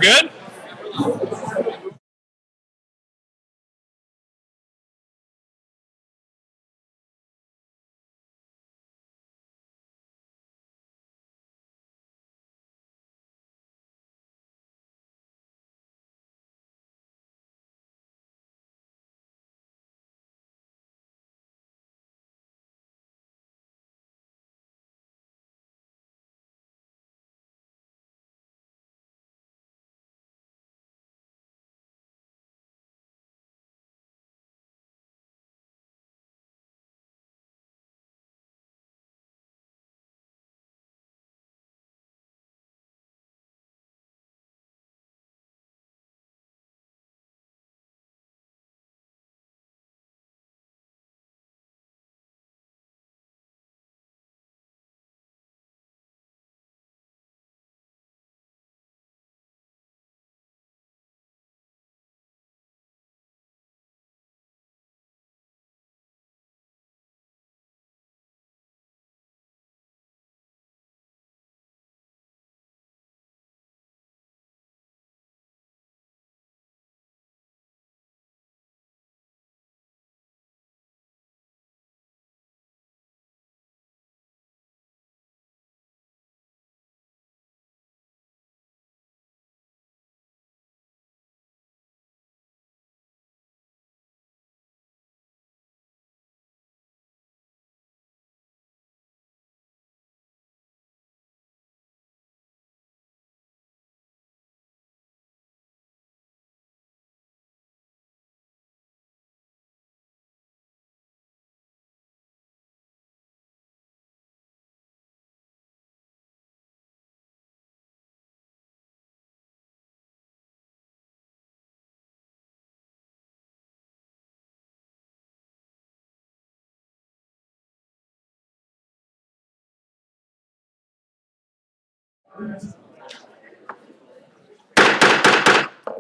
good?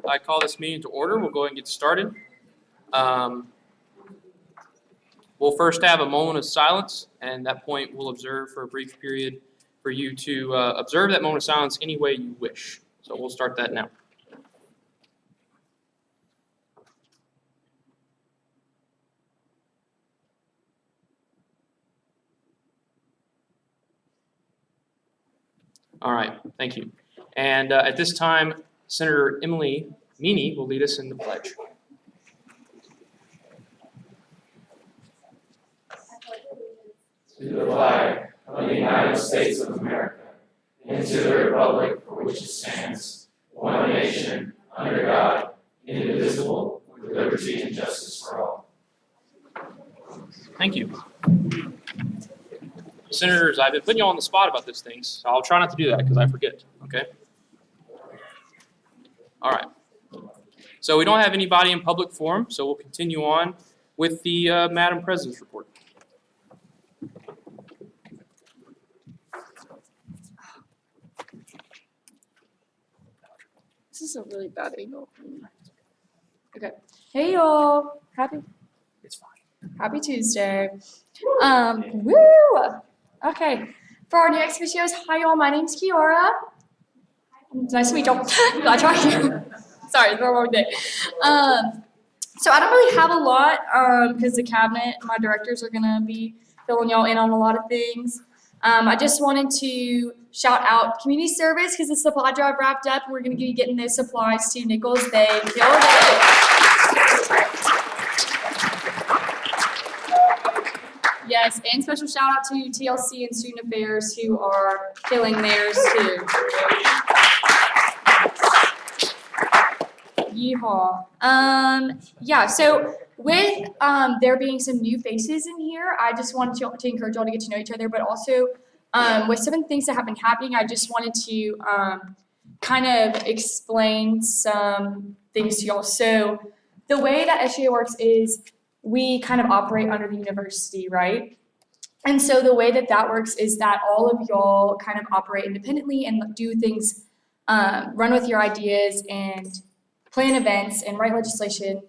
I call this meeting to order. We'll go ahead and get started. We'll first have a moment of silence, and at that point we'll observe for a brief period for you to observe that moment of silence any way you wish. So we'll start that now. All right, thank you. And at this time, Senator Emily Meany will lead us in the pledge. To the flag of the United States of America, and to the republic for which it stands, one nation, under God, indivisible, with liberty and justice for all. Thank you. Senators, I've been putting you on the spot about these things, so I'll try not to do that because I forget, okay? All right. So we don't have anybody in public forum, so we'll continue on with the Madam President's report. This is a really bad angle. Okay. Hey y'all. It's fine. Happy Tuesday. Woo! Okay. For our next videos, hi y'all. My name's Kiara. It's nice to meet y'all. Glad y'all here. Sorry, it's the wrong day. So I don't really have a lot because the cabinet, my directors are gonna be filling y'all in on a lot of things. I just wanted to shout out community service because the supply drive wrapped up and we're going to be getting those supplies to Nichols. They killed it. Yes, and special shout out to TLC and Student Affairs who are killing theirs too. Yeehaw. Yeah, so with there being some new faces in here, I just wanted to encourage y'all to get to know each other, but also with some of the things that have been happening, I just wanted to kind of explain some things to y'all. So the way that SGA works is we kind of operate under the university, right? And so the way that that works is that all of y'all kind of operate independently and do things, run with your ideas and plan events and write legislation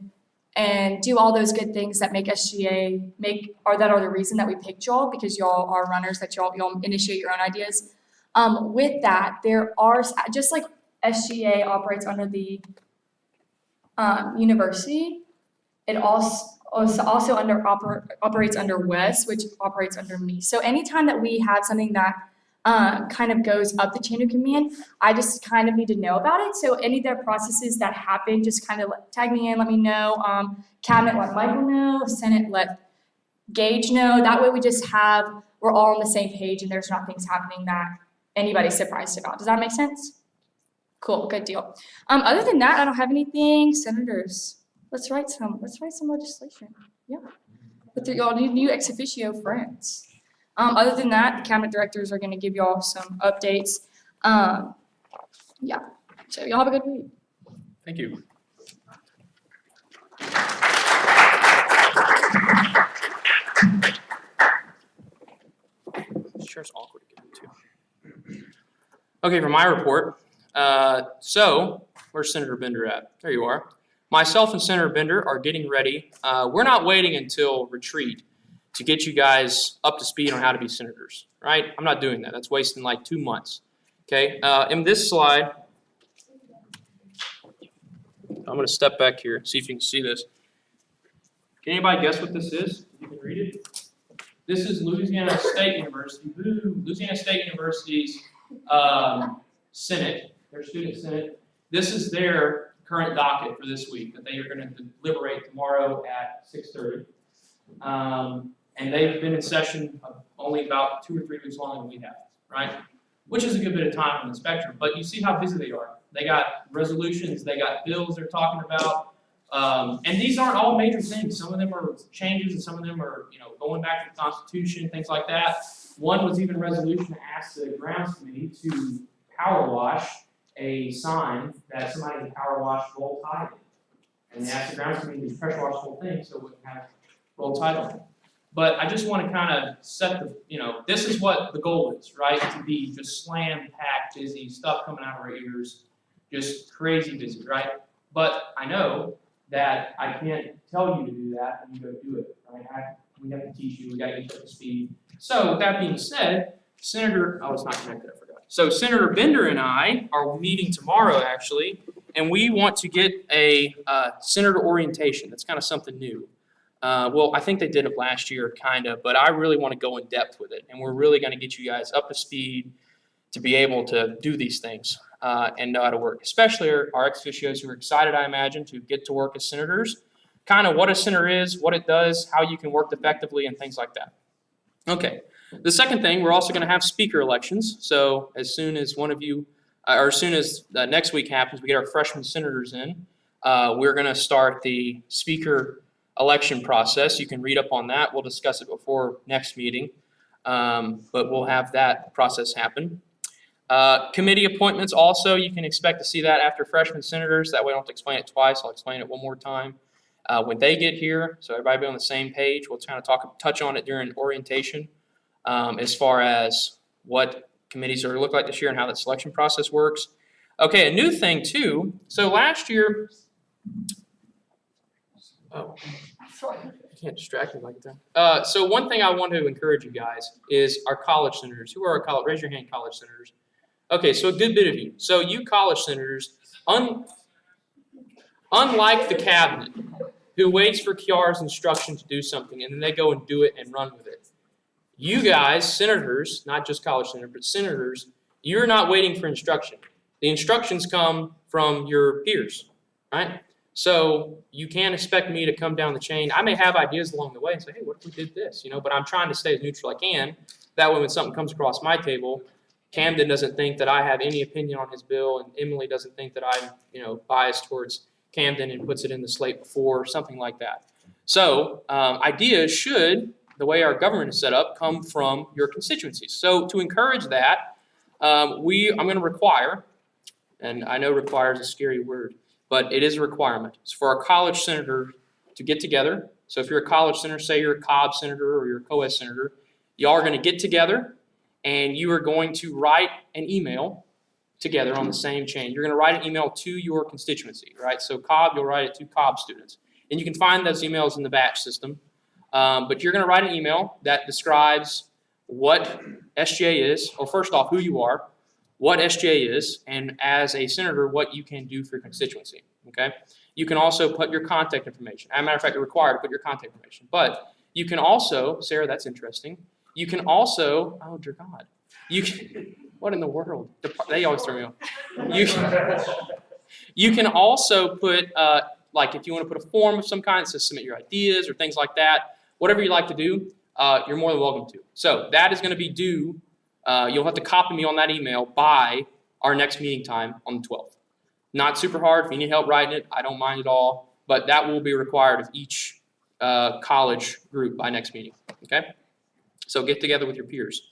and do all those good things that make SGA that are the reason that we picked y'all, because y'all are runners, that y'all initiate your own ideas. With that, there are, just like SGA operates under the university. It also operates under Wes, which operates under me. So anytime that we have something that kind of goes up the chain of command, I just kind of need to know about it. So any of the processes that happen, just kind of tag me in, let me know. Cabinet, let Michael know. Senate, let Gage know. That way we're all on the same page and there's not things happening that anybody's surprised about. Does that make sense? Cool, good deal. Other than that, I don't have anything. Senators, let's write some legislation. Yeah. With y'all new ex officio friends. Other than that, the cabinet directors are gonna give y'all some updates. Yeah, so y'all have a good week. Thank you. This chair's awkward to get into. Okay, for my report, so where's Senator Bender at? There you are. Myself and Senator Bender are getting ready. We're not waiting until retreat to get you guys up to speed on how to be senators, right? I'm not doing that. That's wasting like 2 months. Okay, in this slide, I'm going to step back here, see if you can see this. Can anybody guess what this is? You can read it. This is Louisiana State University. Woo! Louisiana State University's Senate, their student senate. This is their current docket for this week that they are going to deliberate tomorrow at 6:30. And they've been in session only about 2 or 3 weeks longer than we have, right? Which is a good bit of time on the spectrum. But you see how busy they are. They got resolutions, they got bills they're talking about. And these aren't all major things. Some of them are changes and some of them are, going back to the Constitution, things like that. One was even a resolution to ask the grounds committee to power wash a sign that somebody had power washed roll tide in. And they asked the grounds committee to pressure wash the whole thing so it wouldn't have roll tide on it. But I just want to kind of set this is what the goal is, right? To be just slam-packed busy, stuff coming out of our ears, just crazy busy, right? But I know that I can't tell you to do that and you go do it, right? We have to teach you, we got to get you up to speed. So with that being said, it's not connected, I forgot. So Senator Bender and I are meeting tomorrow actually, and we want to get a senator orientation. That's kind of something new. Well, I think they did it last year, kind of, but I really want to go in depth with it, and we're really going to get you guys up to speed to be able to do these things and know how to work, especially our ex officios who are excited, I imagine, to get to work as senators, kind of what a senator is, what it does, how you can work effectively, and things like that. Okay, the second thing, we're also going to have speaker elections, so as soon as one of you, or as soon as next week happens, we get our freshman senators in, we're going to start the speaker election process. You can read up on that. We'll discuss it before next meeting, but we'll have that process happen. Committee appointments also, you can expect to see that after freshman senators. That way I don't have to explain it twice. I'll explain it one more time when they get here, so everybody be on the same page. We'll kind of touch on it during orientation as far as what committees are going to look like this year and how that selection process works. Okay, a new thing too. So last year, you can't distract me like that. So one thing I want to encourage you guys is our college senators. Who are our college? Raise your hand, college senators. Okay, so a good bit of you. So you college senators, unlike the cabinet, who waits for Kiara's instruction to do something and then they go and do it and run with it. You guys, senators, not just college senators, but senators, you're not waiting for instruction. The instructions come from your peers, right? So you can't expect me to come down the chain. I may have ideas along the way and say, hey, what if we did this? But I'm trying to stay as neutral as I can. That way when something comes across my table, Camden doesn't think that I have any opinion on his bill, and Emily doesn't think that I'm, biased towards Camden and puts it in the slate before, something like that. So ideas should, the way our government is set up, come from your constituencies. So to encourage that, I'm going to require, and I know require is a scary word, but it is a requirement. It's for our college senator to get together. So if you're a college senator, say you're a Cobb senator or you're a co-ed senator, y'all are going to get together and you are going to write an email together on the same chain. You're going to write an email to your constituency, right? So Cobb, you'll write it to Cobb students. And you can find those emails in the batch system. But you're going to write an email that describes what SGA is, or first off, who you are, what SGA is, and as a senator, what you can do for your constituency, okay? You can also put your contact information. As a matter of fact, you're required to put your contact information. But you can also, Sarah, that's interesting. You can also, oh dear God, you can, what in the world? They always throw me off. You can also put, like if you want to put a form of some kind that says submit your ideas or things like that, whatever you like to do, you're more than welcome to. So that is going to be due, you'll have to copy me on that email by our next meeting time on the 12th. Not super hard. If you need help writing it, I don't mind at all. But that will be required of each college group by next meeting. Okay? So get together with your peers.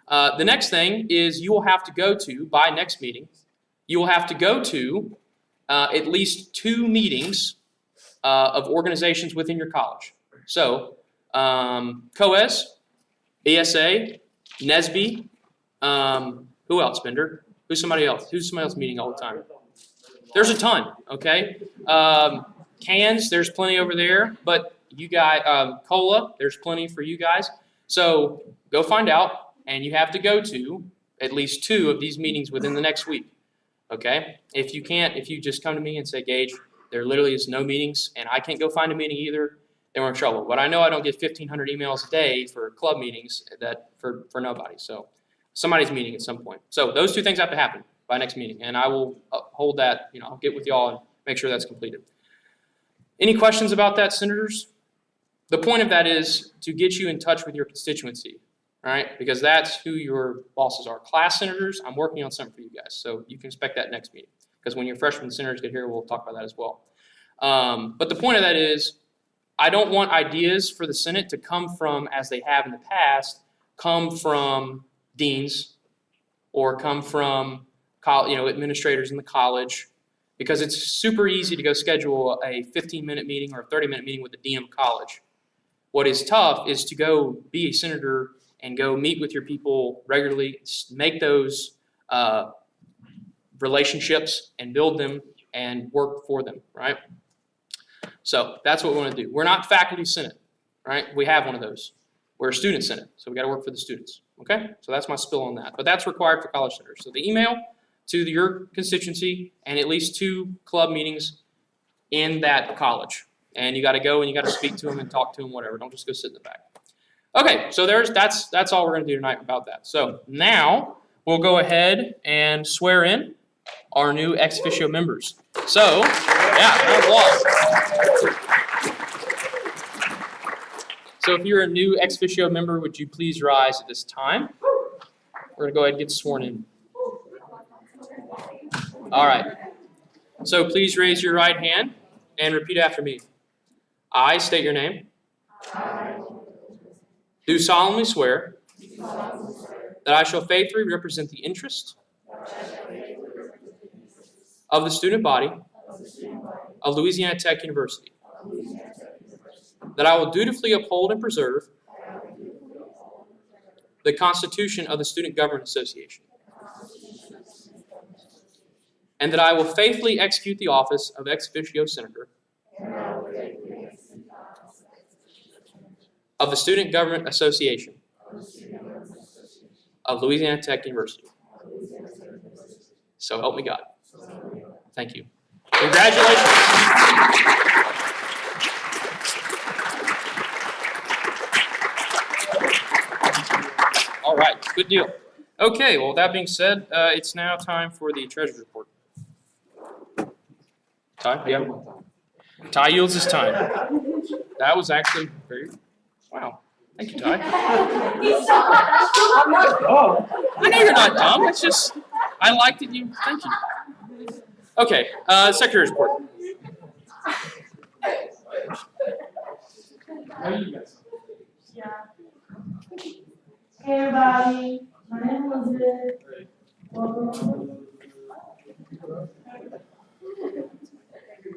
The next thing is you will have to go to, by next meeting, you will have to go to at least 2 meetings of organizations within your college. So COES, ESA, NSBE, who else, Bender? Who's somebody else? Who's somebody else meeting all the time? There's a ton, okay? Cans, there's plenty over there, but you guys, cola, there's plenty for you guys. So go find out, and you have to go to at least 2 of these meetings within the next week, okay? If you can't, if you just come to me and say, Gage, there literally is no meetings, and I can't go find a meeting either, then we're in trouble. But I know I don't get 1,500 emails a day for club meetings that for nobody. So somebody's meeting at some point. So those 2 things have to happen by next meeting, and I will hold that, I'll get with y'all and make sure that's completed. Any questions about that, senators? The point of that is to get you in touch with your constituency, all right? Because that's who your bosses are. Class senators, I'm working on something for you guys, so you can expect that next meeting. Because when your freshman senators get here, we'll talk about that as well. But the point of that is, I don't want ideas for the Senate to come from, as they have in the past, come from deans or come from administrators in the college, because it's super easy to go schedule a 15-minute meeting or a 30-minute meeting with the dean of a college. What is tough is to go be a senator and go meet with your people regularly, make those relationships and build them and work for them, right? So that's what we want to do. We're not faculty senate, right? We have one of those. We're a student senate, so we got to work for the students, okay? So that's my spill on that. But that's required for college senators. So the email to your constituency and at least 2 club meetings in that college. And you got to go and you got to speak to them and talk to them, whatever. Don't just go sit in the back. Okay, so that's all we're going to do tonight about that. So now we'll go ahead and swear in our new ex officio members. So, yeah, applause. So if you're a new ex officio member, would you please rise at this time? We're going to go ahead and get sworn in. All right. So please raise your right hand and repeat after me. I state your name. Do solemnly swear that I shall faithfully represent the interests of the student body of Louisiana Tech University. That I will dutifully uphold and preserve the Constitution of the Student Government Association. And that I will faithfully execute the office of ex officio senator of the Student Government Association of Louisiana Tech University. So help me God. Thank you. Congratulations. All right, good deal. Okay, well, that being said, it's now time for the treasurer's report. Ty, yeah. Ty yields his time. That was actually very, wow. Thank you, Ty. I'm not dumb. I know you're not dumb. It's just, I liked it. Thank you. Okay, secretary's report. Yeah. Hey everybody, my name is Elizabeth. Welcome.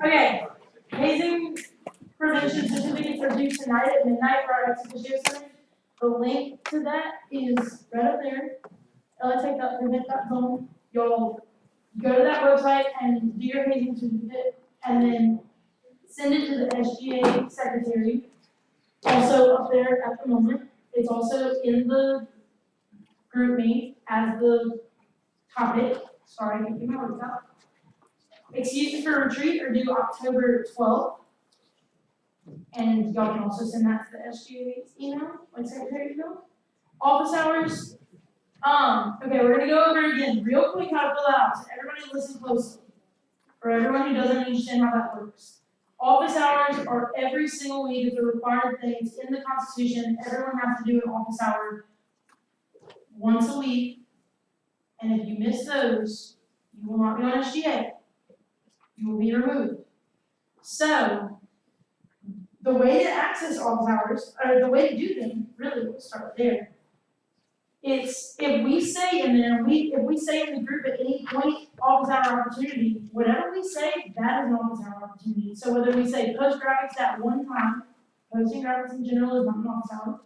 Okay, hazing prevention certificates are due tonight at midnight for our ex officio center. The link to that is right up there. LSA.prevent.zone. You'll go to that website and do your hazing certificate and then send it to the SGA secretary. Also up there at the moment. It's also in the group me as the topic, sorry, I can't get my words out. Excuses for retreat are due October 12th. And y'all can also send that to the SGA's email, like secretary email. Office hours, okay, we're gonna go over again real quick how to fill that out, so everybody listen closely. For everyone who doesn't understand how that works. Office hours are every single week, it's a required thing, it's in the Constitution, everyone has to do an office hour once a week. And if you miss those, you will not be on SGA. You will be removed. So, the way to access office hours, or the way to do them, really, we'll start there. It's, if we say in there, if we say in the group at any point, office hour opportunity, whatever we say, that is an office hour opportunity. So whether we say post graphics at one time, posting graphics in general is not an office hour.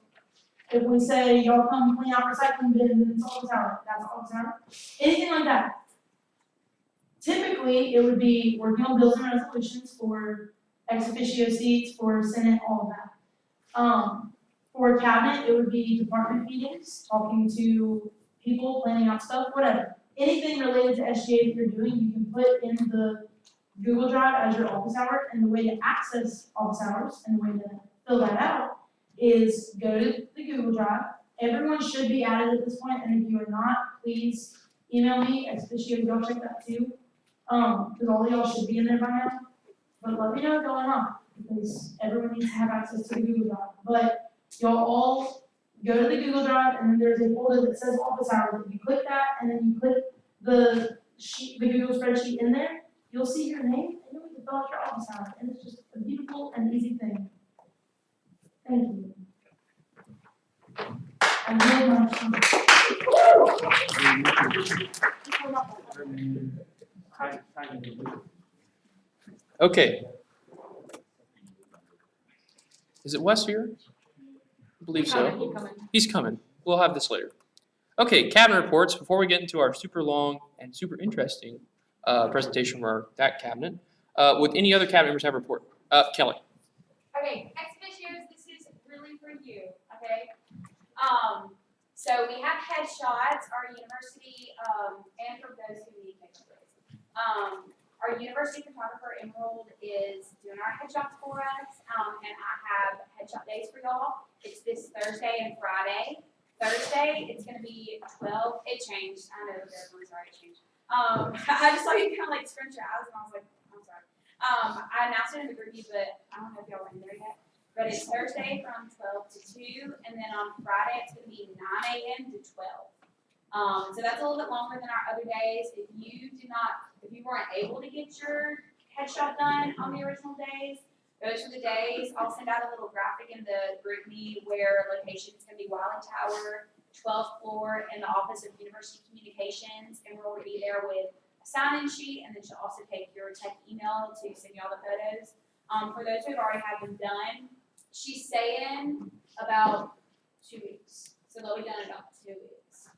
If we say y'all come clean out recycling bins and it's office hour, that's office hour. Anything like that. Typically, it would be working on bills and resolutions for ex officio seats, for Senate, all of that. For cabinet, it would be department meetings, talking to people, planning out stuff, whatever. Anything related to SGA that you're doing, you can put in the Google Drive as your office hour, and the way to access office hours and the way to fill that out is go to the Google Drive. Everyone should be added at this point, and if you are not, please email me, ex officio, y'all check that too. Because all of y'all should be in there by now. But let me know what's going on, because everyone needs to have access to the Google Drive. But y'all all go to the Google Drive, and then there's a folder that says office hours. If you click that, and then you click the sheet, the Google spreadsheet in there, you'll see your name, and you'll fill out your office hours. And it's just a beautiful and easy thing. Thank you. I Okay. Is it Wes here? I believe so. He's coming. We'll have this later. Okay, cabinet reports. Before we get into our super long and super interesting presentation from that cabinet, would any other cabinet members have a report? Kelly. Okay, ex officios, this is really for you, okay? So we have headshots, our university, and for those who need headshots. Our university photographer Emerald is doing our headshots for us, and I have headshot days for y'all. It's this Thursday and Friday. Thursday, it's gonna be 12, it changed, I know, everyone's sorry, it changed. I just saw you kind of like scrunch your eyes, and I was like, I'm sorry. I announced it in the group, but I don't know if y'all were in there yet. But it's Thursday from 12 to 2, and then on Friday, it's gonna be 9 a.m. to 12. So that's a little bit longer than our other days. If you weren't able to get your headshot done on the original days, those are the days. I'll send out a little graphic in the group meet where location is gonna be Wiley Tower, 12th floor, in the Office of University Communications, and we'll be there with a sign-in sheet, and then she'll also take your tech email to send you all the photos. For those who have already had them done, she's saying about 2 weeks, so they'll be done in about 2 weeks.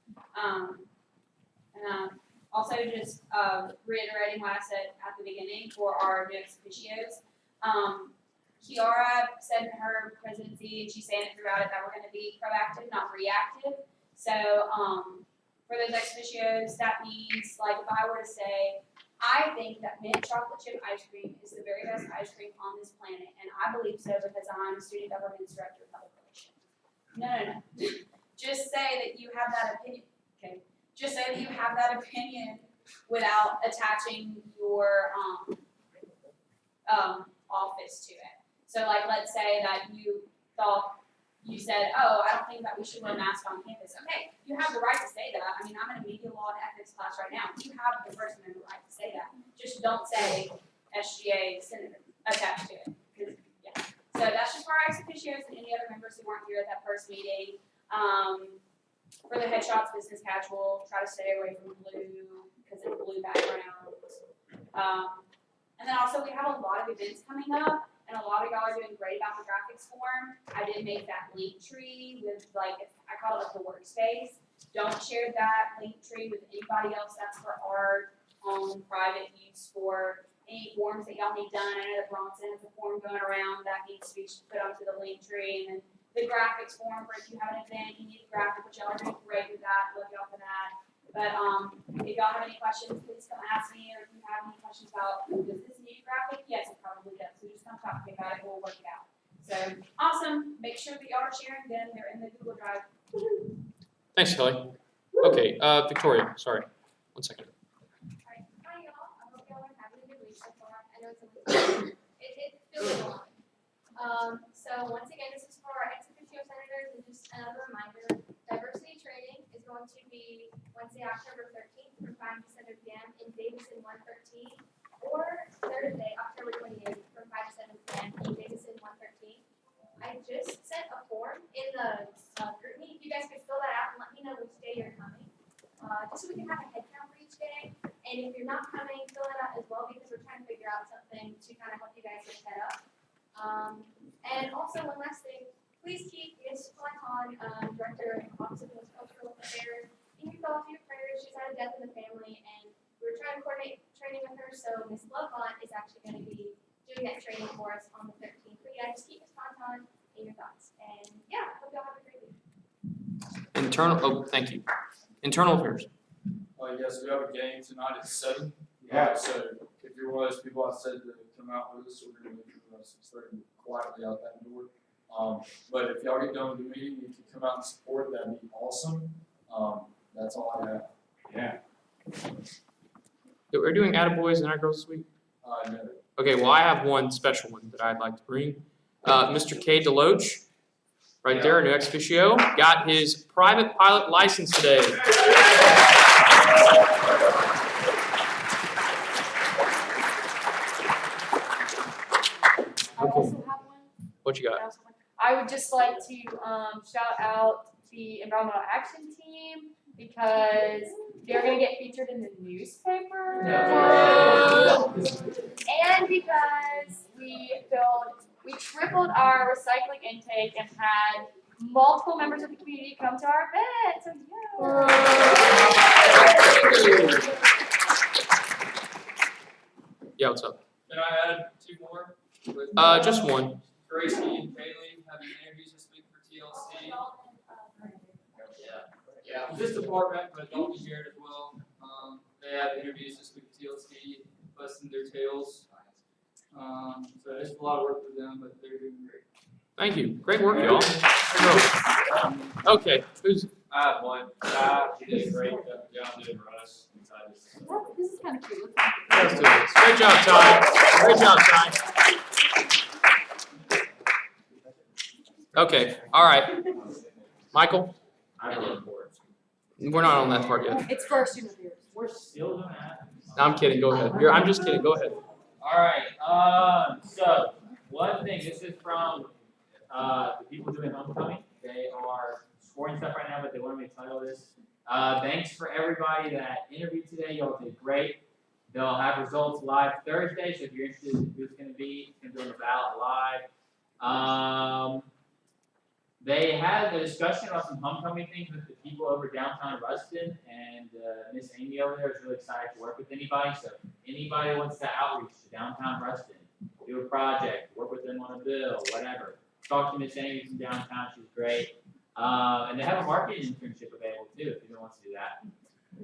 Also just reiterating what I said at the beginning for our new ex officios. Kiara said in her presidency, and she's saying it throughout it, that we're gonna be proactive, not reactive. So for those ex officios, that means, like, if I were to say, I think that mint chocolate chip ice cream is the very best ice cream on this planet, and I believe so because I'm student government director of public relations. No. Just say that you have that opinion. Okay. Just say that you have that opinion without attaching your office to it. So, like, let's say that you said, oh, I don't think that we should wear masks on campus. Okay, you have the right to say that. I mean, I'm in a media law and ethics class right now. You have the First Amendment right to say that. Just don't say SGA senator attached to it. Yeah. So that's just for our ex officios and any other members who weren't here at that first meeting. For the headshots, business casual, try to stay away from blue because it's blue background. And then also we have a lot of events coming up. And a lot of y'all are doing great about the graphics form. I did make that link tree with, like, I call it like the workspace. Don't share that link tree with anybody else. That's for our own private use for any forms that y'all need done. I know that Bronson has a form going around that needs to be put onto the link tree. And then the graphics form for if you have an event, you need a graphic, which y'all are doing great with that. Love y'all for that. But if y'all have any questions, please come ask me, or if you have any questions about, does this need graphic? Yes, it probably does. So just come talk to me about it, we'll work it out. So, awesome. Make sure that y'all are sharing them. They're in the Google Drive. Thanks, Kelly. Okay, Victoria, sorry. 1 second. Alright, hi y'all, I hope y'all are having a good week so far. I know it feels a lot. So once again, this is for our ex officio senators, and just another reminder, diversity training is going to be Wednesday, October 13th from 5 to 7 p.m. in Davison 113, or Thursday, October 28th from 5 to 7 p.m. in Davison 113. I just sent a form in the group meeting. If you guys could fill that out and let me know which day you're coming. Just so we can have a head count for each day. And if you're not coming, fill it out as well, because we're trying to figure out something to kind of help you guys get set up. And also one last thing, please keep Ms. Flanton, Director of Office of Cultural Affairs, in your thoughts, your prayers. She's had a death in the family, and we're trying to coordinate training with her. So Ms. Lovebont is actually going to be doing that training for us on the 13th. But yeah, just keep Ms. Flanton in your thoughts. And yeah, I hope y'all have a great week. Thank you. Internal affairs. Yes, we have a game tonight at 7. Yeah. So if you're one of those people I said to come out with us, we're gonna leave from 6:30 quietly out that door. But if y'all get done with the meeting, you can come out and support, that'd be awesome. That's all I have. Yeah. We're doing attaboys and attagirls this week? No. Okay, well, I have one special one that I'd like to bring. Mr. K. Deloach, right there, new ex officio, got his private pilot license today. I also have one. What you got? I would just like to shout out the environmental action team, because they're gonna get featured in the newspaper. And because we tripled our recycling intake and had multiple members of the community come to our event, so Yeah, what's up? Can I add 2 more? With, Just one. Gracie and Kaylee having interviews this week for TLC. Yeah, this department, but don't be here as well. They have interviews this week for TLC, busting their tails. So it's a lot of work for them, but they're doing great. Thank you. Great work, y'all. Okay, who's? I have one. She did a great job doing Russ inside this. this is kind of cute. Let's do this. Great job, Ty. Great job, Ty. Okay, all right. Michael, I have a report. we're not on that part yet. It's for our student affairs. We're still doing that. No, I'm kidding. Go ahead. I'm just kidding. Go ahead. Alright, so one thing, this is from the people doing homecoming. They are scoring stuff right now, but they want me to title this. Thanks for everybody that interviewed today. Y'all did great. They'll have results live Thursday, so if you're interested in who it's gonna be, it's gonna be on the ballot live. They had a discussion about some homecoming things with the people over downtown Ruston, and Miss Amy over there is really excited to work with anybody. So if anybody wants to outreach to downtown Ruston, do a project, work with them on a bill, whatever, talk to Miss Amy from downtown. She's great. And they have a marketing internship available too, if anyone wants to do that.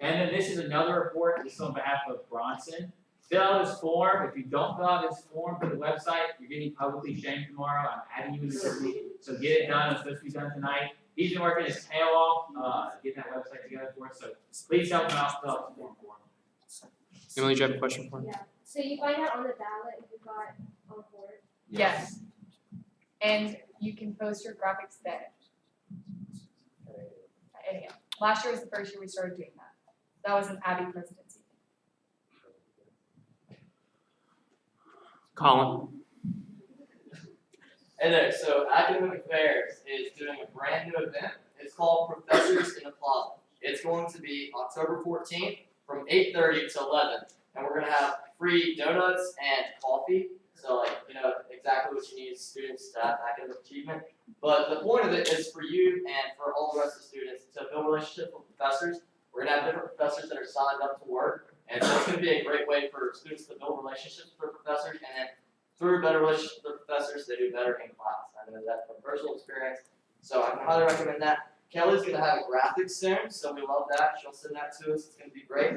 And then this is another report. This is on behalf of Bronson. Fill out this form. If you don't fill out this form for the website, you're getting publicly shamed tomorrow. I'm adding you into the meeting, so get it done. It's supposed to be done tonight. He's been working his tail off, getting that website together for us. So please help him out. Fill out the form for him. Emily, do you have a question for me? Yeah, so you find out on the ballot if you got on board. Yes. And you can post your graphics there. Anyhow, last year was the first year we started doing that. That was an Abby presidency. Colin. Hey there, so Academic Affairs is doing a brand new event. It's called Professors in the Plaza. It's going to be October 14th from 8:30 to 11. And we're gonna have free donuts and coffee. So like, exactly what you need, students, staff, academic achievement. But the point of it is for you and for all the rest of the students to build relationships with professors. We're gonna have different professors that are signed up to work. And so it's gonna be a great way for students to build relationships with their professors, and then through better relationships with their professors, they do better in class. I know that from personal experience. So I can highly recommend that. Kelly's gonna have a graphic soon, so we love that. She'll send that to us. It's gonna be great.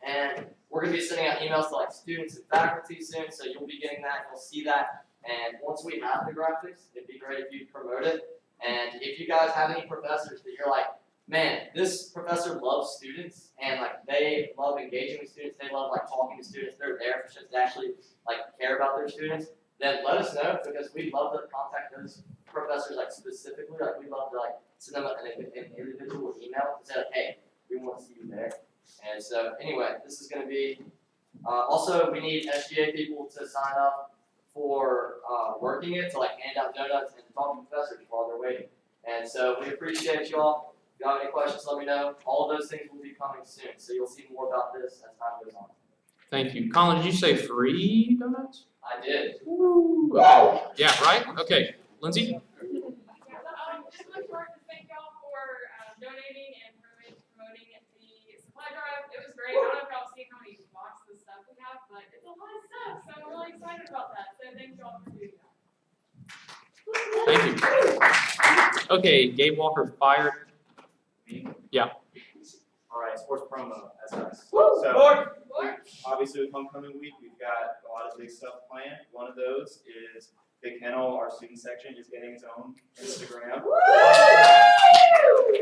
And we're gonna be sending out emails to like students and faculty soon, so you'll be getting that. You'll see that. And once we have the graphics, it'd be great if you promote it. And if you guys have any professors that you're like, man, this professor loves students and like they love engaging with students, they love like talking to students, they're there for students to actually like care about their students, then let us know because we'd love to contact those professors like specifically, like we'd love to like send them an individual email to say like, hey, we want to see you there. And so anyway, this is gonna be, also we need SGA people to sign up for working it, to like hand out donuts and talk to professors while they're waiting. And so we appreciate y'all. If you have any questions, let me know. All of those things will be coming soon, so you'll see more about this as time goes on. Thank you. Colin, did you say free donuts? I did. Woo. Okay. Yeah, right? Okay. Lindsay? Just really short to thank y'all for donating and promoting the supply drive. It was great. I don't know if y'all see how many boxes of stuff we have, but it's a lot of stuff, so I'm really excited about that. So thank y'all for doing that. Thank you. Okay, Gabe Walker fired. Yeah. All right, sports promo, that's us. Woo! So, Lord! obviously with homecoming week, we've got a lot of big stuff planned. One of those is Big Kennel, our student section, is getting its own Instagram.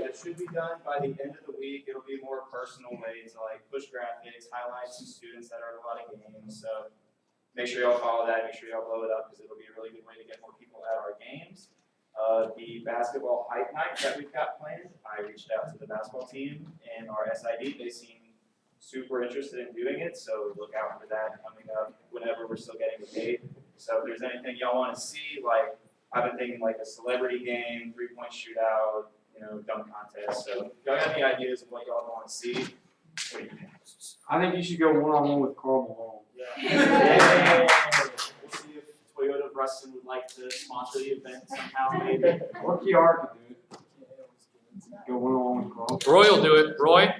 That should be done by the end of the week. It'll be more personal ways to like push graphics, highlight some students that are at a lot of games. So make sure y'all follow that, make sure y'all blow it up because it'll be a really good way to get more people at our games. The basketball hype night that we've got planned, I reached out to the basketball team and our SID. They seem super interested in doing it, so look out for that coming up whenever we're still getting the date. So if there's anything y'all want to see, like I've been thinking like a celebrity game, 3-point shootout, dunk contest. So if y'all got any ideas of what y'all want to see, what do you think? I think you should go one-on-one with Carl Malone. Yeah. We'll see if Toyota Ruston would like to sponsor the event somehow, maybe. Or Kiara could do it. Go one-on-one with Carl. Roy will do it. Roy?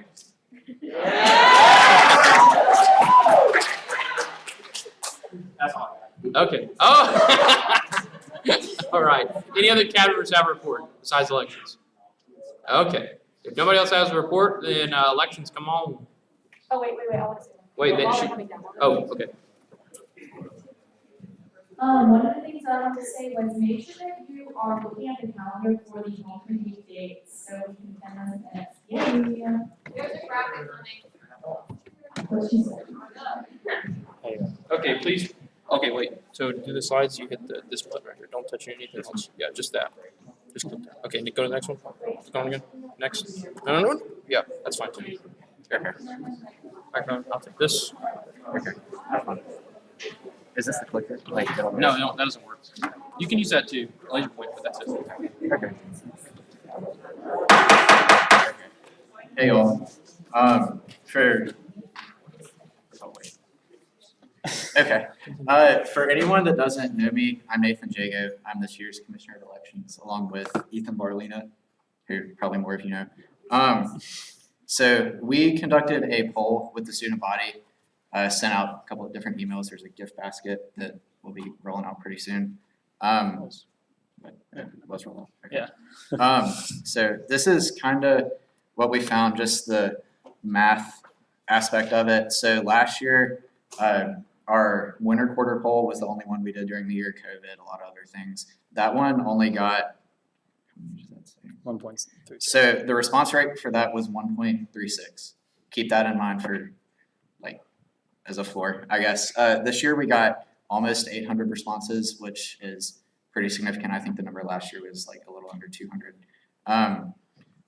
That's all I got. Okay. Oh! All right. Any other categories have a report besides elections? Okay. If nobody else has a report, then elections come on. Oh, wait, I want to say one. Wait, then While she, they're coming down. oh, okay. One of the things I wanted to say was make sure that you are looking at the calendar for the homecoming week dates, so we can plan on the next. Yeah. There's a graphic coming. What she said. Okay, please. Okay, wait. So to do the slides, you hit this button right here. Don't touch anything else. Yeah, just that. Just click that. Okay, go to the next one. Click on again. Next. No. Yeah, that's fine too. Here. Background. I'll take this. Here. Is this the clicker? No, that doesn't work. You can use that too. Laser point, but that's it. Okay. Hey y'all. Okay. For anyone that doesn't know me, I'm Nathan Jago. I'm this year's Commissioner of Elections, along with Ethan Barlina, who probably more of you know. So we conducted a poll with the student body. Sent out a couple of different emails. There's a gift basket that will be rolling out pretty soon. But it was rolling out. Okay. Yeah. So this is kind of what we found, just the math aspect of it. So last year, our winter quarter poll was the only one we did during the year, COVID, a lot of other things. That one only got, how many does that say? 1.36. So the response rate for that was 1.36. Keep that in mind for as a floor, I guess. This year we got almost 800 responses, which is pretty significant. I think the number last year was like a little under 200.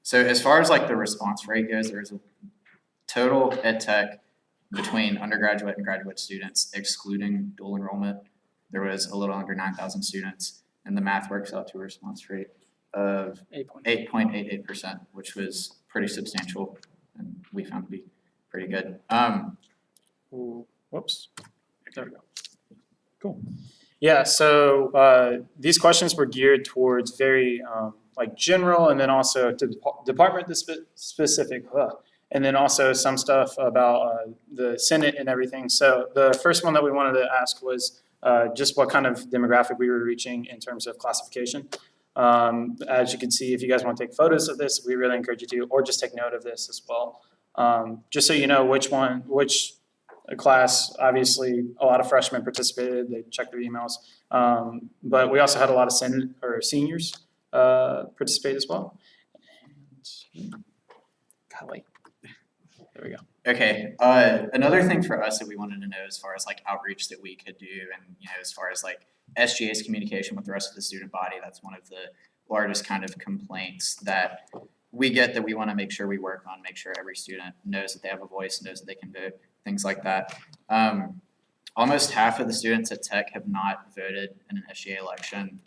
So as far as like the response rate goes, there was a total ed tech between undergraduate and graduate students, excluding dual enrollment. There was a little under 9,000 students, and the math works out to a response rate of 8.88%, which was pretty substantial, and we found to be pretty good. Whoops. There we go. Cool. Yeah, so these questions were geared towards very general, and then also to department specific, and then also some stuff about the Senate and everything. So the first one that we wanted to ask was just what kind of demographic we were reaching in terms of classification. As you can see, if you guys want to take photos of this, we really encourage you to, or just take note of this as well. Just so you know which class, obviously, a lot of freshmen participated, they checked their emails. But we also had a lot of seniors participate as well. Golly. There we go. Okay, another thing for us that we wanted to know as far as like outreach that we could do, and as far as like SGA's communication with the rest of the student body, that's one of the largest kind of complaints that we get, that we want to make sure we work on, make sure every student knows that they have a voice, knows that they can vote, things like that. Almost half of the students at Tech have not voted in an SGA election.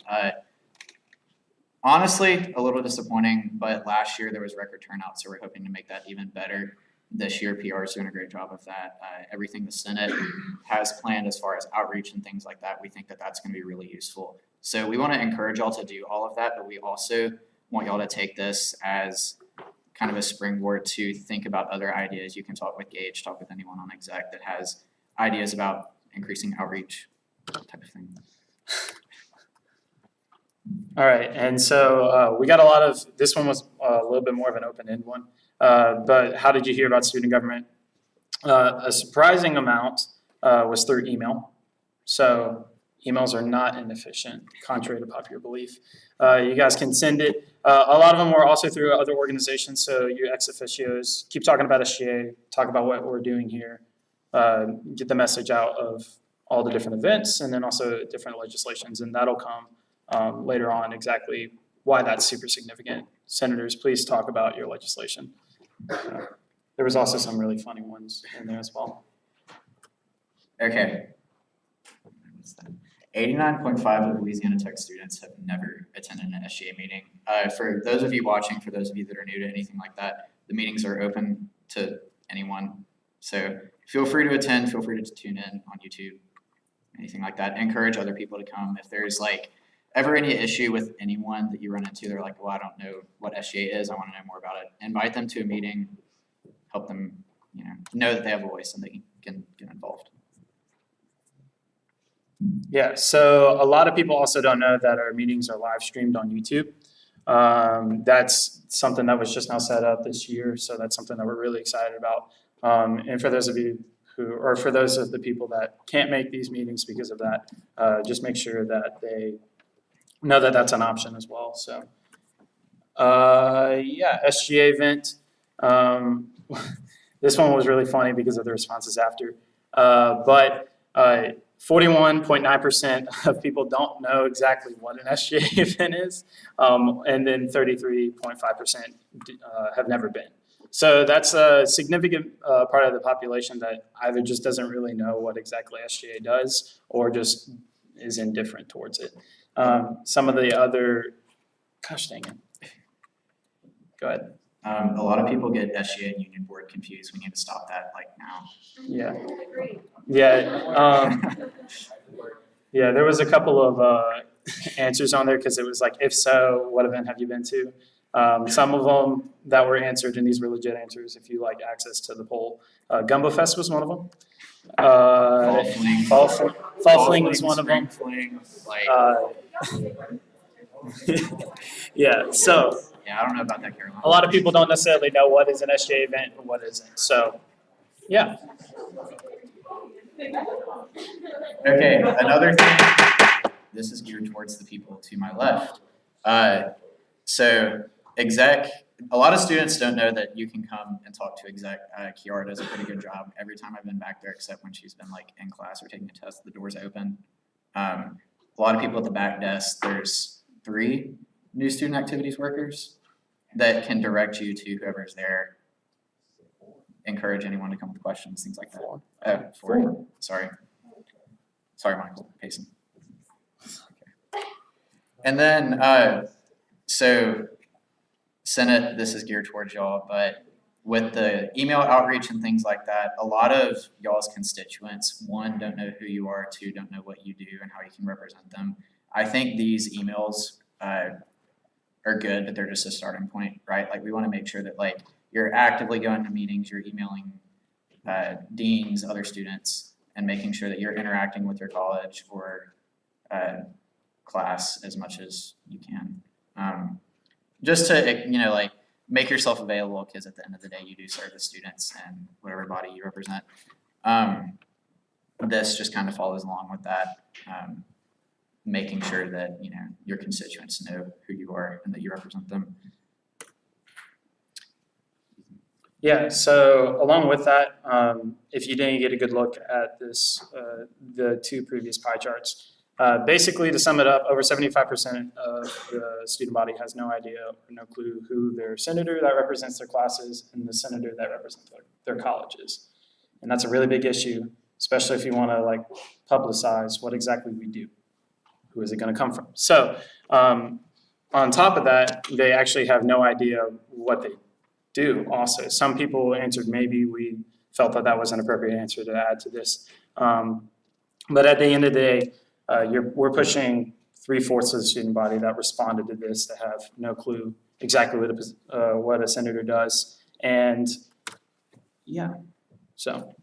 Honestly, a little disappointing, but last year there was record turnout, so we're hoping to make that even better. This year, PR is doing a great job of that. Everything the Senate has planned as far as outreach and things like that, we think that that's going to be really useful. So we want to encourage y'all to do all of that, but we also want y'all to take this as kind of a springboard to think about other ideas. You can talk with Gage, talk with anyone on exec that has ideas about increasing outreach, type of thing. All right, and so we got a lot of, this one was a little bit more of an open-end one. But how did you hear about student government? A surprising amount was through email. So emails are not inefficient, contrary to popular belief. You guys can send it. A lot of them were also through other organizations. So your ex officios, keep talking about SGA, talk about what we're doing here, get the message out of all the different events, and then also different legislations. And that'll come later on exactly why that's super significant. Senators, please talk about your legislation. There was also some really funny ones in there as well. Okay. 89.5 of Louisiana Tech students have never attended an SGA meeting. For those of you watching, for those of you that are new to anything like that, the meetings are open to anyone. So feel free to attend, feel free to tune in on YouTube, anything like that. Encourage other people to come. If there's like ever any issue with anyone that you run into, they're like, well, I don't know what SGA is, I want to know more about it. Invite them to a meeting, help them, know that they have a voice and they can get involved. Yeah, so a lot of people also don't know that our meetings are live streamed on YouTube. That's something that was just now set up this year, so that's something that we're really excited about. And for those of you or for those of the people that can't make these meetings because of that, just make sure that they know that that's an option as well. So, yeah, SGA event. This one was really funny because of the responses after. But 41.9% of people don't know exactly what an SGA event is, and then 33.5% have never been. So that's a significant part of the population that either just doesn't really know what exactly SGA does or just is indifferent towards it. Some of the other, gosh dang it. Go ahead. A lot of people get SGA and Union Board confused. We need to stop that like now. Yeah. Yeah. Yeah, there was a couple of answers on there because it was like, if so, what event have you been to? Some of them that were answered, and these were legit answers if you like access to the poll. Gumbo Fest was one of them. Fall Fling was one of them. Yeah, so. Yeah, I don't know about that, Carolina. A lot of people don't necessarily know what is an SGA event and what isn't. So, yeah. Okay, another thing. This is geared towards the people to my left. So exec, a lot of students don't know that you can come and talk to exec. Kiara does a pretty good job every time I've been back there, except when she's been like in class or taking a test, the door's open. A lot of people at the back desk, there's 3 new student activities workers that can direct you to whoever's there, encourage anyone to come with questions, things like that. 4. Sorry, Michael, Payson. Okay. And then, so Senate, this is geared towards y'all, but with the email outreach and things like that, a lot of y'all's constituents, 1, don't know who you are, 2, don't know what you do and how you can represent them. I think these emails are good, but they're just a starting point, right? Like we want to make sure that like you're actively going to meetings, you're emailing deans, other students, and making sure that you're interacting with your college or class as much as you can. Just to, like, make yourself available, because at the end of the day, you do serve the students and whatever body you represent. This just kind of follows along with that, making sure that, your constituents know who you are and that you represent them. Yeah, so along with that, if you didn't get a good look at this, the two previous pie charts, basically to sum it up, over 75% of the student body has no idea or no clue who their senator that represents their classes and the senator that represents their colleges. And that's a really big issue, especially if you want to like publicize what exactly we do. Who is it going to come from? So on top of that, they actually have no idea what they do also. Some people answered maybe. We felt that that was an appropriate answer to add to this. But at the end of the day, we're pushing 3/4 of the student body that responded to this to have no clue exactly what a senator does. And yeah, so.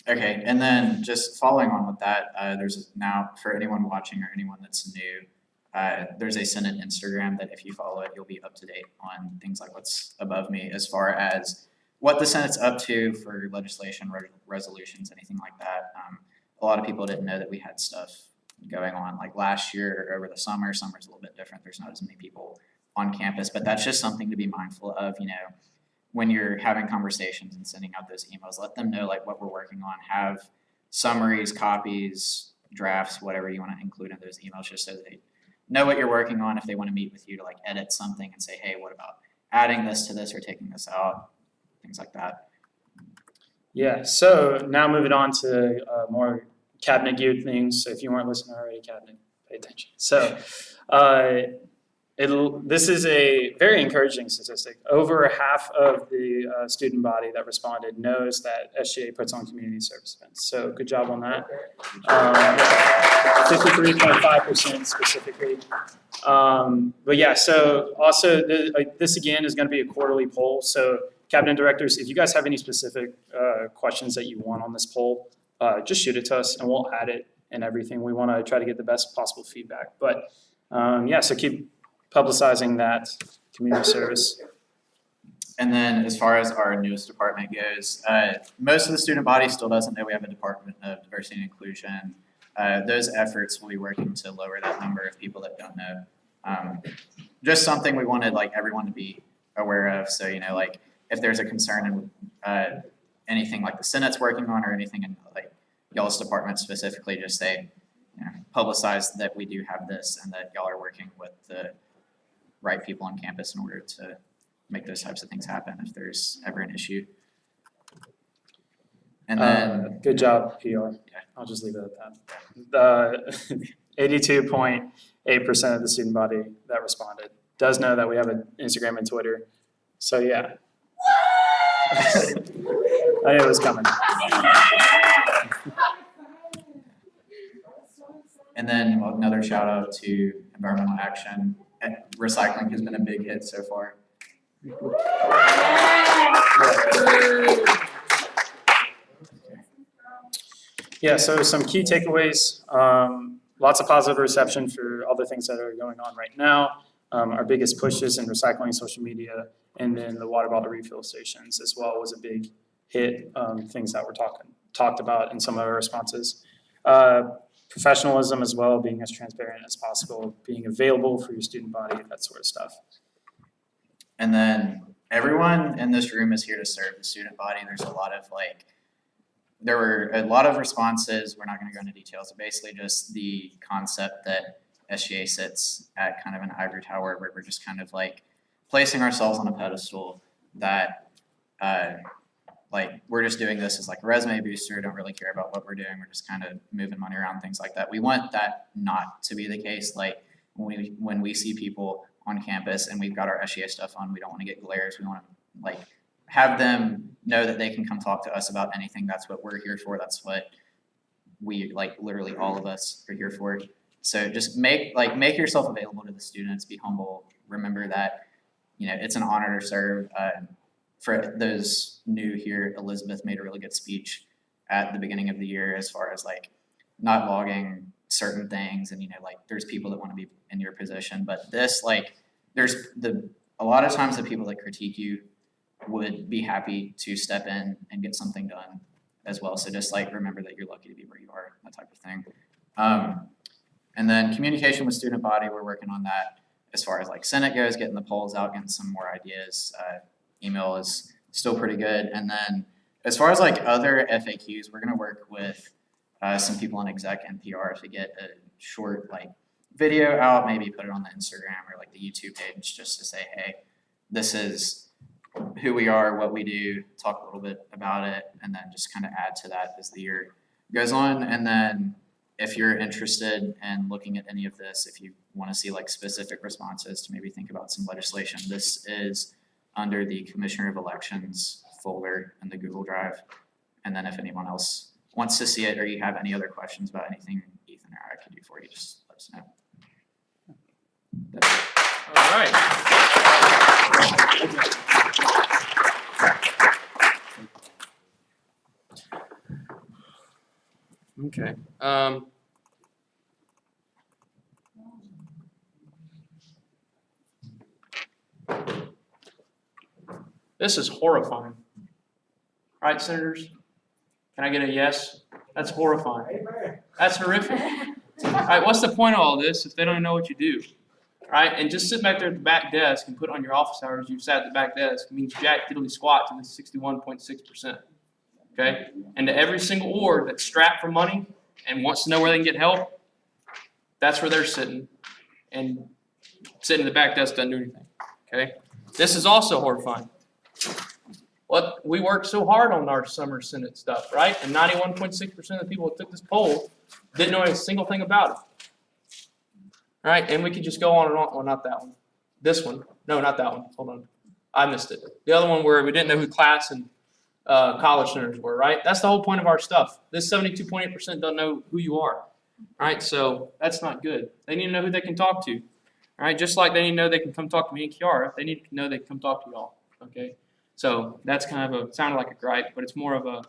Okay, and then just following on with that, there's now, for anyone watching or anyone that's new, there's a Senate Instagram that if you follow it, you'll be up to date on things like what's above me as far as what the Senate's up to for legislation, resolutions, anything like that. A lot of people didn't know that we had stuff going on like last year or over the summer. Summer's a little bit different. There's not as many people on campus, but that's just something to be mindful of, when you're having conversations and sending out those emails. Let them know like what we're working on. Have summaries, copies, drafts, whatever you want to include in those emails, just so they know what you're working on. If they want to meet with you to like edit something and say, hey, what about adding this to this or taking this out, things like that. Yeah, so now moving on to more cabinet geared things. So if you weren't listening already, cabinet, pay attention. So this is a very encouraging statistic. Over half of the student body that responded knows that SGA puts on community service events. So good job on that. 53.5% specifically. But yeah, so also this again is going to be a quarterly poll. So cabinet directors, if you guys have any specific questions that you want on this poll, just shoot it to us and we'll add it and everything. We want to try to get the best possible feedback. But yeah, so keep publicizing that community service. And then as far as our newest department goes, most of the student body still doesn't know we have a Department of Diversity and Inclusion. Those efforts will be working to lower that number of people that don't know. Just something we wanted like everyone to be aware of. So, like if there's a concern in anything like the Senate's working on or anything in like y'all's department specifically, just say, publicize that we do have this and that y'all are working with the right people on campus in order to make those types of things happen if there's ever an issue. And then good job, PR. Yeah, I'll just leave it at that. 82.8% of the student body that responded does know that we have an Instagram and Twitter. So yeah. I knew it was coming. And then another shout out to environmental action. Recycling has been a big hit so far. Yeah, so some key takeaways. Lots of positive reception for all the things that are going on right now. Our biggest pushes in recycling, social media, and then the water bottle refill stations as well was a big hit. Things that were talked about in some of our responses. Professionalism as well, being as transparent as possible, being available for your student body, that sort of stuff. And then everyone in this room is here to serve the student body. There were a lot of responses. We're not going to go into details, but basically just the concept that SGA sits at kind of an ivory tower where we're just kind of like placing ourselves on a pedestal that we're just doing this as like a resume booster, don't really care about what we're doing, we're just kind of moving money around, things like that. We want that not to be the case. Like when we see people on campus and we've got our SGA stuff on, we don't want to get glares. We want to like have them know that they can come talk to us about anything. That's what we're here for. That's what we like literally all of us are here for. So just make yourself available to the students, be humble. Remember that, it's an honor to serve. For those new here, Elizabeth made a really good speech at the beginning of the year as far as like not logging certain things and, there's people that want to be in your position, but this, like, a lot of times the people that critique you would be happy to step in and get something done as well. So just like remember that you're lucky to be where you are, that type of thing. And then communication with student body, we're working on that as far as like Senate goes, getting the polls out, getting some more ideas. Email is still pretty good. And then as far as like other FAQs, we're gonna work with some people on exec and PR to get a short like video out, maybe put it on the Instagram or like the YouTube page just to say, hey, this is who we are, what we do, talk a little bit about it, and then just kind of add to that as the year goes on. And then if you're interested in looking at any of this, if you want to see like specific responses to maybe think about some legislation, this is under the Commissioner of Elections folder in the Google Drive. And then if anyone else wants to see it or you have any other questions about anything Ethan or I can do for you, just let us know. That's it. All right. Okay. This is horrifying. All right, senators? Can I get a yes? That's horrifying. That's horrific. All right, what's the point of all this if they don't know what you do? All right, and just sit back there at the back desk and put on your office hours you sat at the back desk means jack diddly squat to the 61.6%. Okay? And to every single ward that's strapped for money and wants to know where they can get help, that's where they're sitting. And sitting at the back desk doesn't do anything. Okay? This is also horrifying. We worked so hard on our summer Senate stuff, right? And 91.6% of the people that took this poll didn't know a single thing about it. All right, and we could just go on and on. Well, not that one. This one. No, not that one. Hold on. I missed it. The other one where we didn't know who class and college senators were, right? That's the whole point of our stuff. This 72.8% doesn't know who you are. All right, so that's not good. They need to know who they can talk to. All right, just like they need to know they can come talk to me and Kiara, they need to know they can come talk to y'all. Okay? So that's kind of sounded like a gripe, but it's more of a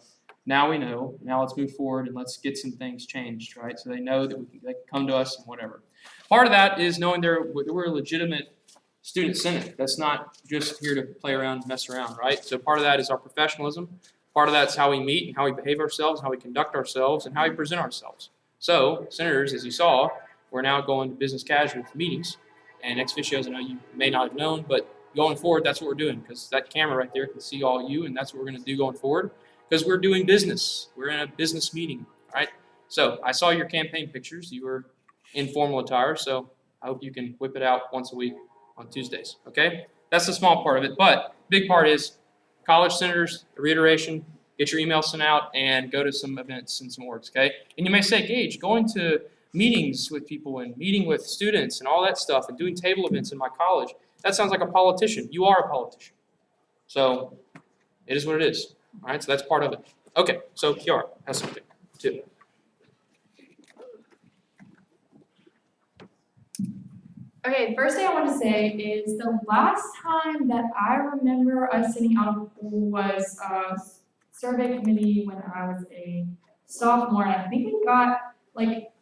now we know, now let's move forward and let's get some things changed, right? So they know that they can come to us and whatever. Part of that is knowing we're a legitimate student senate. That's not just here to play around and mess around, right? So part of that is our professionalism. Part of that's how we meet and how we behave ourselves, how we conduct ourselves, and how we present ourselves. So senators, as you saw, we're now going to business casual meetings and ex officios. I know you may not have known, but going forward, that's what we're doing because that camera right there can see all you, and that's what we're going to do going forward because we're doing business. We're in a business meeting, right? So I saw your campaign pictures. You were in formal attire, so I hope you can whip it out once a week on Tuesdays, okay? That's the small part of it, but big part is college senators, reiteration, get your email sent out and go to some events and some orgs, okay? And you may say, Gage, going to meetings with people and meeting with students and all that stuff and doing table events in my college, that sounds like a politician. You are a politician. So it is what it is, all right? So that's part of it. Okay, so Kiara has something too. Okay, the first thing I want to say is the last time that I remember us sitting out of pool was a survey committee when I was a sophomore, and I think we got like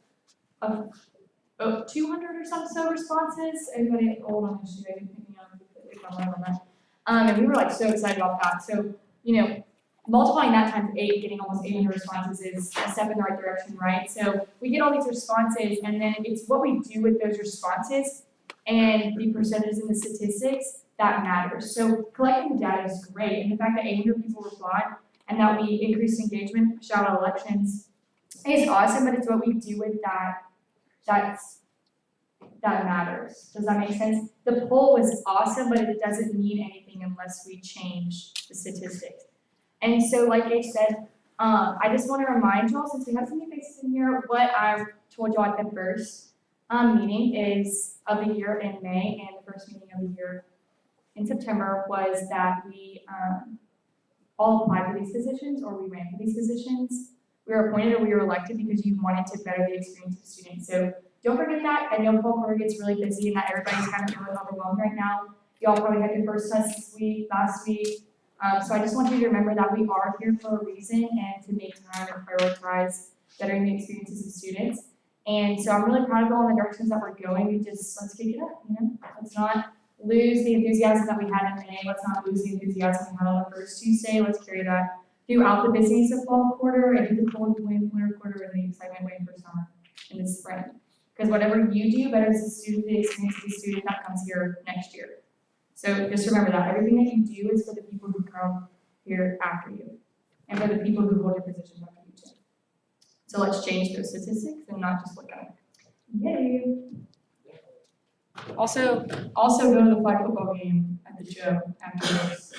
200 or so responses. Everybody old on history, depending on if I'm right on that. And we were like so excited about that. So, you know, multiplying that times 8, getting almost 800 responses is a step in the right direction, right? So we get all these responses, and then it's what we do with those responses and the percentages and the statistics that matters. So collecting the data is great, and the fact that 800 people respond and that we increase engagement, shout out elections, is awesome, but it's what we do with that that matters. Does that make sense? The poll was awesome, but it doesn't mean anything unless we change the statistics. And so, like Gage said, I just want to remind y'all, since we have some new faces in here, what I told y'all at the first meeting is of the year in May, and the first meeting of the year in September was that we all applied for these positions, or we ran for these positions. We were appointed or we were elected because you wanted to better the experience of students. So don't forget that. I know fall quarter gets really busy and that everybody's kind of feeling overwhelmed right now. Y'all probably had your first test this week, last week. So I just want you to remember that we are here for a reason and to make time and prioritize bettering the experiences of students. And so I'm really proud of all the directions that we're going. Let's kick it up, you know? lose the enthusiasm that we had in May. Let's not lose the enthusiasm we had on the first Tuesday. Let's carry that throughout the busyness of fall quarter and through the cold winter quarter and the excitement waiting for summer in the spring. Because whatever you do betters the student, the experience of the student that comes here next year. So just remember that everything that you do is for the people who come here after you and for the people who hold your positions after you too. So let's change those statistics and not just look at it. Yay! Also go to the flag football game at the gym after this.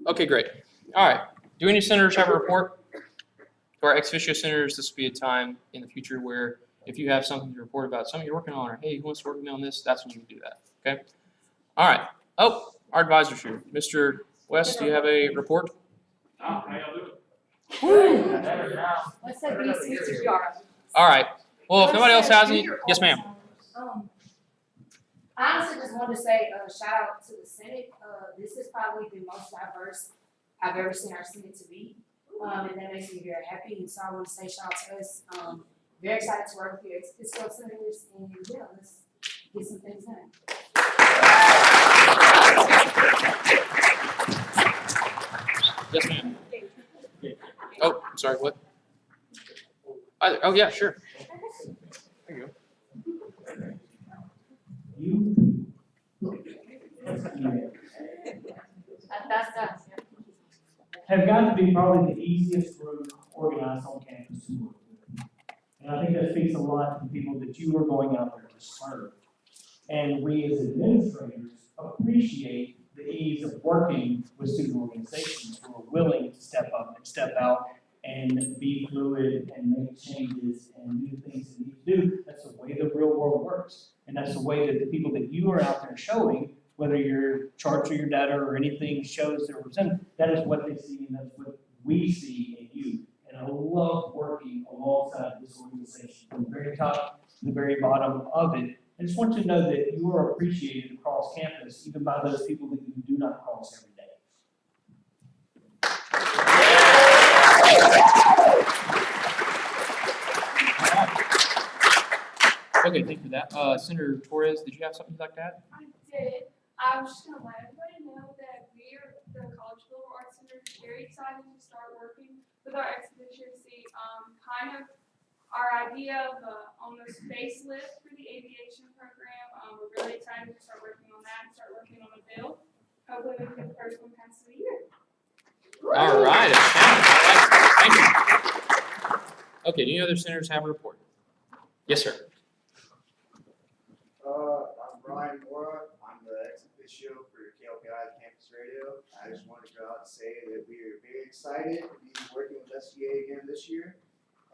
Okay, great. All right. Do any senators have a report? To our ex officio senators, this will be a time in the future where if you have something to report about, something you're working on, or hey, who wants to work with me on this, that's when you do that. Okay? All right. Oh, our advisor's here. Mr. West, do you have a report? How y'all doing? Let's say BCCR. All right. Well, if nobody else has any, yes, ma'am. I honestly just wanted to say shout out to the Senate. This is probably the most diverse I've ever seen our Senate to be. And that makes me very happy. And so I want to say shout out to us. Very excited to work with you ex-officio senators, and yeah, let's get some things done. Yes, ma'am. Oh, I'm sorry, what? Oh, yeah, sure. There you go. That's us. Have got to be probably the easiest group organized on campus to work with. And I think that speaks a lot to the people that you are going out there to serve. And we as administrators appreciate the ease of working with student organizations who are willing to step up and step out and be fluid and make changes and do things that need to do. That's the way the real world works. And that's the way that the people that you are out there showing, whether your charts or your data or anything shows they're represented, that is what they see and that's what we see in you. And I love working alongside this organization from the very top to the very bottom of it. I just want you to know that you are appreciated across campus, even by those people that you do not cross every day. Okay, thank you for that. Senator Torres, did you have something you'd like to add? I did. I was just gonna let everybody know that we are, the College Liberal Arts Center, is very excited to start working with our ex-officiocy. Kind of our idea of almost facelift for the aviation program. We're really excited to start working on that and start working on a bill. Hopefully we can get the first one passed of the year. All right. Thank you. Okay, do any other senators have a report? Yes, sir. I'm Brian Mora. I'm the ex-officio for KLPI Campus Radio. I just wanted to go out and say that we are very excited to be working with SGA again this year.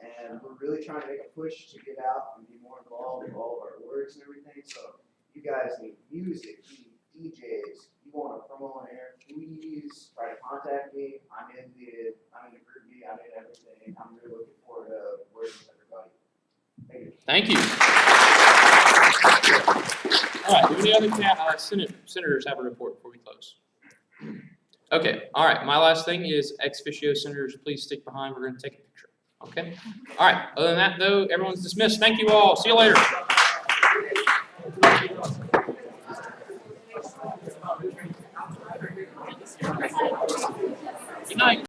And we're really trying to make a push to get out and be more involved with all of our works and everything. So you guys need music, you need DJs, you want to promo on air, please try to contact me. I'm in the group meeting, I'm in everything. I'm really looking forward to working with everybody. Thank you. All right, do any other senators have a report before we close? Okay, all right, my last thing is ex officio senators, please stick behind. We're going to take a picture. Okay? All right, other than that, though, everyone's dismissed. Thank you all. See you later.